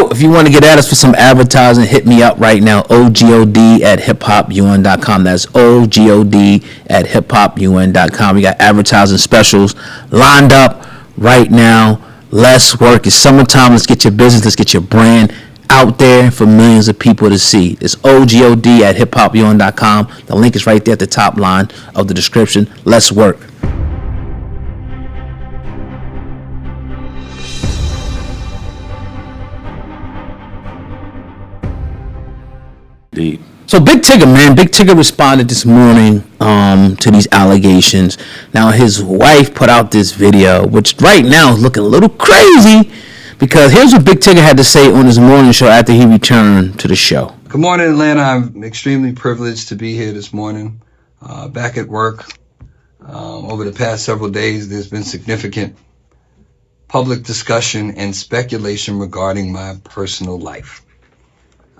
Yo, if you want to get at us for some advertising, hit me up right now. OGOD at hiphopun.com. That's OGOD at hiphopun.com. We got advertising specials lined up right now. Let's work. It's summertime. Let's get your business. Let's get your brand out there for millions of people to see. It's OGOD at hiphopun.com. The link is right there at the top line of the description. Let's work. So Big Tigger responded this morning to these allegations. Now his wife put out this video, which right now is looking a little crazy, because here's what Big Tigger had to say on his morning show after he returned to the show. Good morning, Atlanta. I'm extremely privileged to be here this morning, back at work. Over the past several days, there's been significant public discussion and speculation regarding my personal life.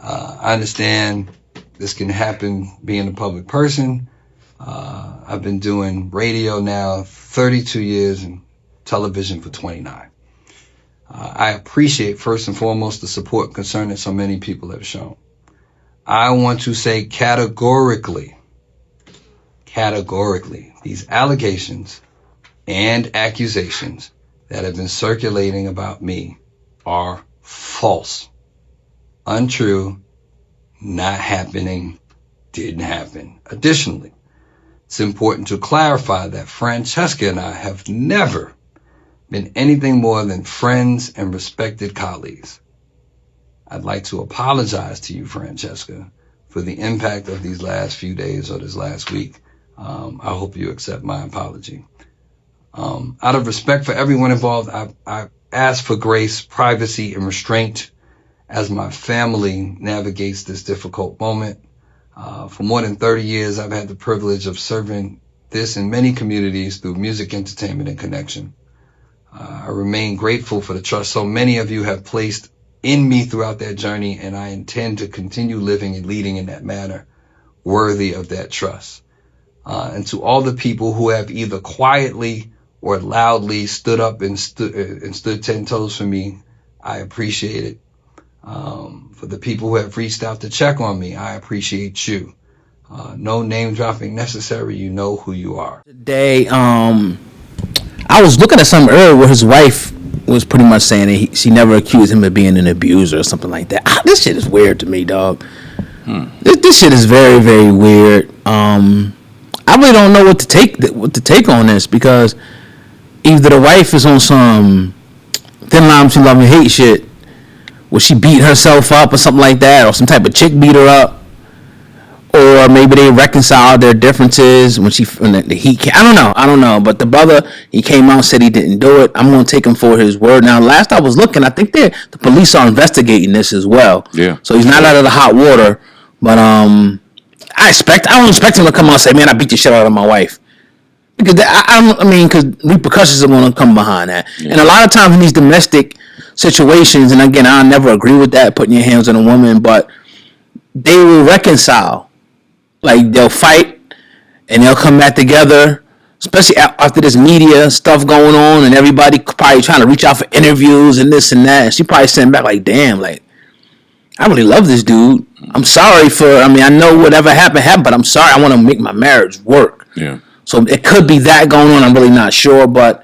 I understand this can happen being a public person. I've been doing radio now 32 years and television for 29. I appreciate, first and foremost, the support and concern that so many people have shown. I want to say categorically, these allegations and accusations that have been circulating about me are false, untrue, not happening, didn't happen. Additionally, it's important to clarify that Francesca and I have never been anything more than friends and respected colleagues. I'd like to apologize to you, Francesca, for the impact of these last few days or this last week. I hope you accept my apology. Out of respect for everyone involved, I ask for grace, privacy, and restraint as my family navigates this difficult moment. For more than 30 years, I've had the privilege of serving this in many communities through music, entertainment, and connection. I remain grateful for the trust so many of you have placed in me throughout that journey, and I intend to continue living and leading in that manner worthy of that trust. And to all the people who have either quietly or loudly stood up and stood 10 toes for me, I appreciate it. For the people who have reached out to check on me, I appreciate you. No name dropping necessary. You know who you are. Today, I was looking at something earlier where his wife was pretty much saying that she never accused him of being an abuser or something like that. This shit is weird to me, dog. This shit is very, very weird. I really don't know what to take on this, because either the wife is on some thin line between love and hate shit, where she beat herself up or something like that, or some type of chick beat her up, or maybe they reconciled their differences when I don't know. But the brother, he came out and said he didn't do it. I'm going to take him for his word. Now, last I was looking, I think the police are investigating this as well. Yeah. So he's not out of the hot water. But I don't expect him to come out and say, "Man, I beat the shit out of my wife," because because repercussions are going to come behind that. Yeah. And a lot of times in these domestic situations, and again, I never agree with that, putting your hands on a woman, but they will reconcile. Like, they'll fight and they'll come back together, especially after this media stuff going on and everybody probably trying to reach out for interviews and this and that. And she probably sent back like, "Damn, like, I really love this dude. I'm sorry I know whatever happened, but I'm sorry. I want to make my marriage work." Yeah. So it could be that going on. I'm really not sure, but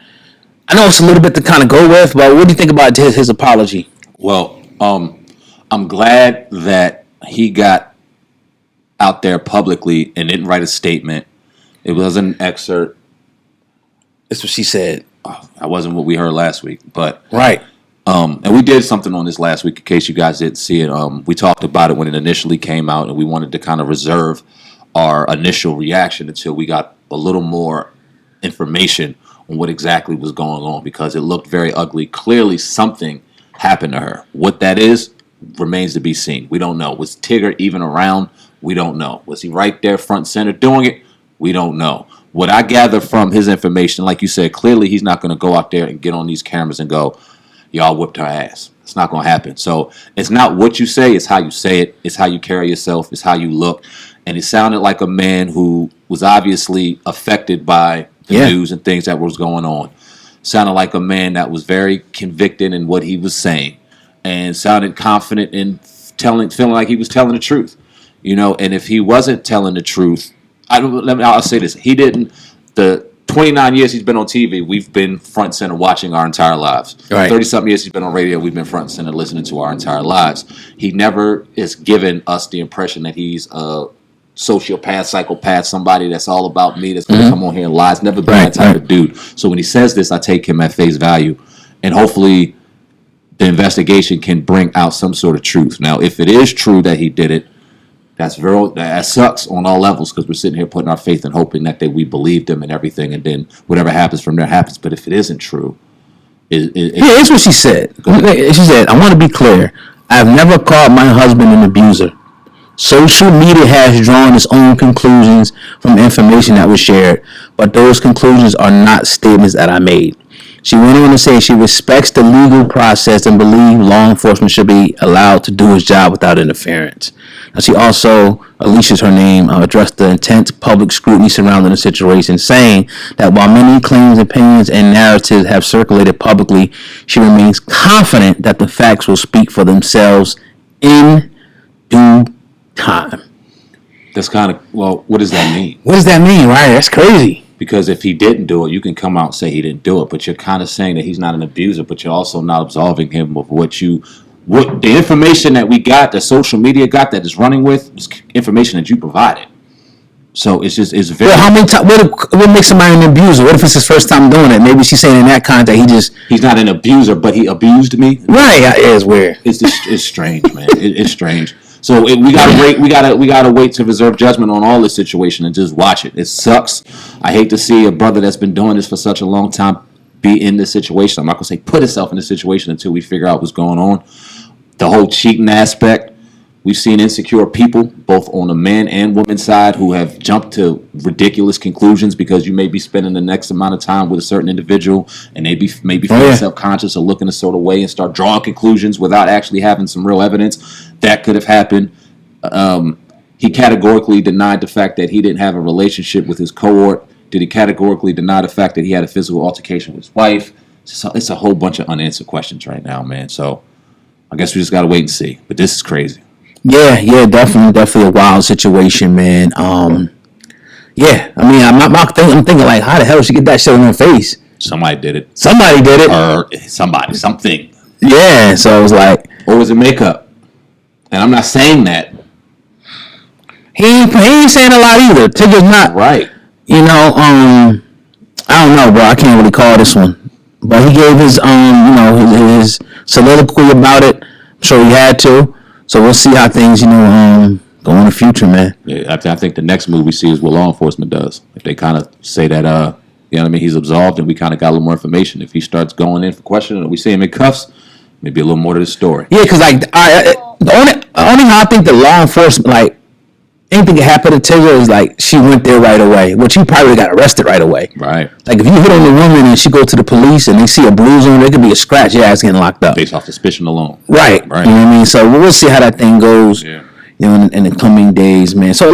I know it's a little bit to kind of go with. But what do you think about his apology? Well, I'm glad that he got out there publicly and didn't write a statement. It was an excerpt. That's what she said. That wasn't what we heard last week, but right. And we did something on this last week in case you guys didn't see it. We talked about it when it initially came out, and we wanted to kind of reserve our initial reaction until we got a little more information on what exactly was going on, because it looked very ugly. Clearly something happened to her. What that is remains to be seen. We don't know. Was Tigger even around? We don't know. Was he right there front and center doing it? We don't know. What I gather from his information, like you said, clearly he's not going to go out there and get on these cameras and go, "Y'all whipped her ass." It's not going to happen. So it's not what you say, it's how you say it. It's how you carry yourself. It's how you look. And it sounded like a man who was obviously affected by the news and things that was going on. Sounded like a man that was very convicted in what he was saying. and sounded confident in feeling like he was telling the truth. And if he wasn't telling the truth, I'll say this: he didn't. The 29 years he's been on TV, we've been front and center watching our entire lives. Right. 30-something years he's been on radio, we've been front and center listening to our entire lives. He never has given us the impression that he's a sociopath, psychopath, somebody that's all about me, that's going to come on here and lie. It's never been that type of dude. So when he says this, I take him at face value. And hopefully the investigation can bring out some sort of truth. Now, if it is true that he did it, that sucks on all levels, because we're sitting here putting our faith and hoping that we believed him and everything, and then whatever happens from there happens. But if it isn't true, here's what she said. She said, "I want to be clear. I've never called my husband an abuser. Social media has drawn its own conclusions from information that was shared, but those conclusions are not statements that I made." She went on to say she respects the legal process and believes law enforcement should be allowed to do its job without interference. Now, she also, Alicia's her name, addressed the intense public scrutiny surrounding the situation, saying that while many claims, opinions, and narratives have circulated publicly, she remains confident that the facts will speak for themselves in due time. That's kind of, well, what does that mean? What does that mean, right? That's crazy. Because if he didn't do it, you can come out and say he didn't do it, but you're kind of saying that he's not an abuser, but you're also not absolving him of what the information that we got, that social media got, that is running with, is information that you provided. So it's very. Well, how many times? What makes somebody an abuser? What if it's his first time doing it? Maybe she's saying in that context he's not an abuser, but he abused me. Right? Yeah, it's weird. It's strange, man. It's strange. So we gotta wait to reserve judgment on all this situation and just watch it. It sucks. I hate to see a brother that's been doing this for such a long time be in this situation. I'm not gonna say put himself in this situation until we figure out what's going on. The whole cheating aspect. We've seen insecure people, both on the man and woman side, who have jumped to ridiculous conclusions because you may be spending the next amount of time with a certain individual, and they maybe feeling self-conscious or looking a sort of way and start drawing conclusions without actually having some real evidence. That could have happened. He categorically denied the fact that he didn't have a relationship with his cohort. Did he categorically deny the fact that he had a physical altercation with his wife? It's a whole bunch of unanswered questions right now, man. So I guess we just got to wait and see. But this is crazy. Yeah, definitely a wild situation, man. Yeah, I mean, I'm thinking like, how the hell did she get that shit on her face? Somebody did it. Or something. Yeah, so it was like, or was it makeup? And I'm not saying that. He ain't saying a lot either. Tigger's not right. I don't know, bro. I can't really call this one, but he gave his his soliloquy about it. I'm sure he had to. So we'll see how things, go in the future, man. Yeah, I think the next move we see is what law enforcement does. If they kind of say that, he's absolved, and we kind of got a little more information. If he starts going in for questioning, and we see him in cuffs, maybe a little more to the story. Yeah, because the only how I think the law enforcement, anything that happened to Tigger is she went there right away, which he probably got arrested right away. Right. Like if you hit on the woman and she go to the police and they see a bruise on her, it could be a scratch, your ass getting locked up. Based off suspicion alone. Right. You know what I mean? So we'll see how that thing goes. Yeah. In the coming days, man. So